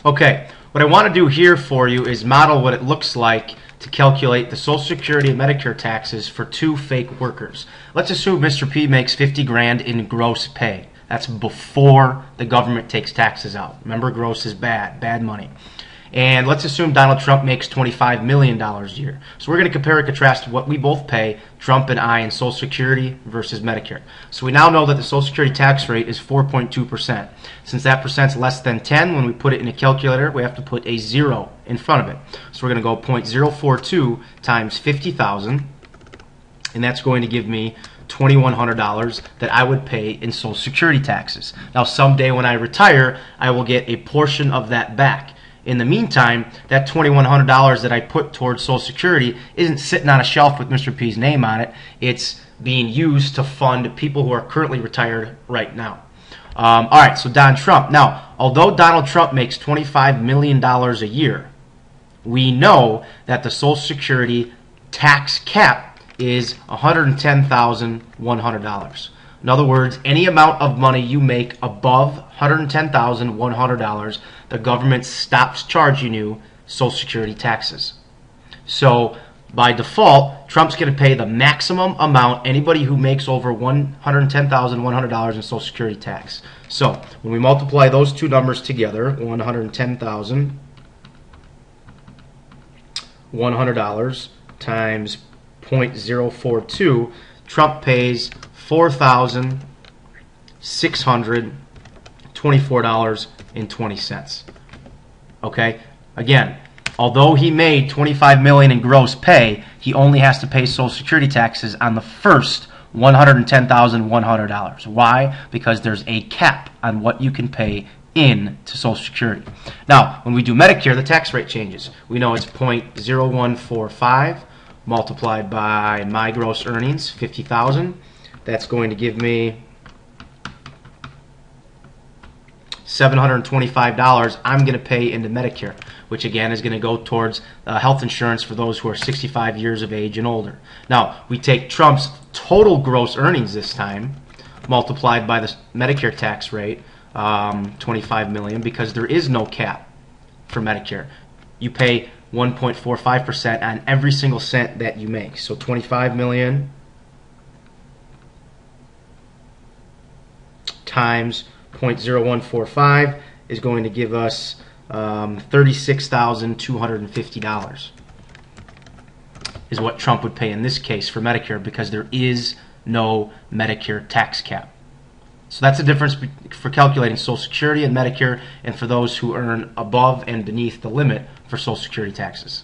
Okay, what I want to do here for you is model what it looks like to calculate the Social Security and Medicare taxes for two fake workers. Let's assume Mr. P makes 50 grand in gross pay. That's before the government takes taxes out. Remember, gross is bad money. And let's assume Donald Trump makes $25 million a year. So we're going to compare and contrast what we both pay, Trump and I, in Social Security versus Medicare. So we now know that the Social Security tax rate is 4.2%. Since that percent's less than 10, when we put it in a calculator, we have to put a 0 in front of it. So we're going to go 0.042 times 50,000, and that's going to give me $2,100 that I would pay in Social Security taxes. Now, someday when I retire, I will get a portion of that back. In the meantime, that $2,100 that I put towards Social Security isn't sitting on a shelf with Mr. P's name on it. It's being used to fund people who are currently retired right now. All right, so Don Trump. Now, although Donald Trump makes $25 million a year, we know that the Social Security tax cap is $110,100. In other words, any amount of money you make above $110,100, the government stops charging you Social Security taxes. So by default, Trump's going to pay the maximum amount anybody who makes over $110,100 in Social Security tax. So when we multiply those two numbers together, $110,100 times 0.042, Trump pays $4,624.20. Okay? Again, although he made $25 million in gross pay, he only has to pay Social Security taxes on the first $110,100. Why? Because there's a cap on what you can pay into Social Security. Now, when we do Medicare, the tax rate changes. We know it's 0.0145 multiplied by my gross earnings, 50,000. That's going to give me $725 I'm going to pay into Medicare, which again is going to go towards health insurance for those who are 65 years of age and older. Now, we take Trump's total gross earnings this time, multiplied by the Medicare tax rate, $25 million, because there is no cap for Medicare. You pay 1.45% on every single cent that you make. So $25 million times 0.0145 is going to give us $36,250 is what Trump would pay in this case for Medicare, because there is no Medicare tax cap. So that's the difference for calculating Social Security and Medicare, and for those who earn above and beneath the limit for Social Security taxes.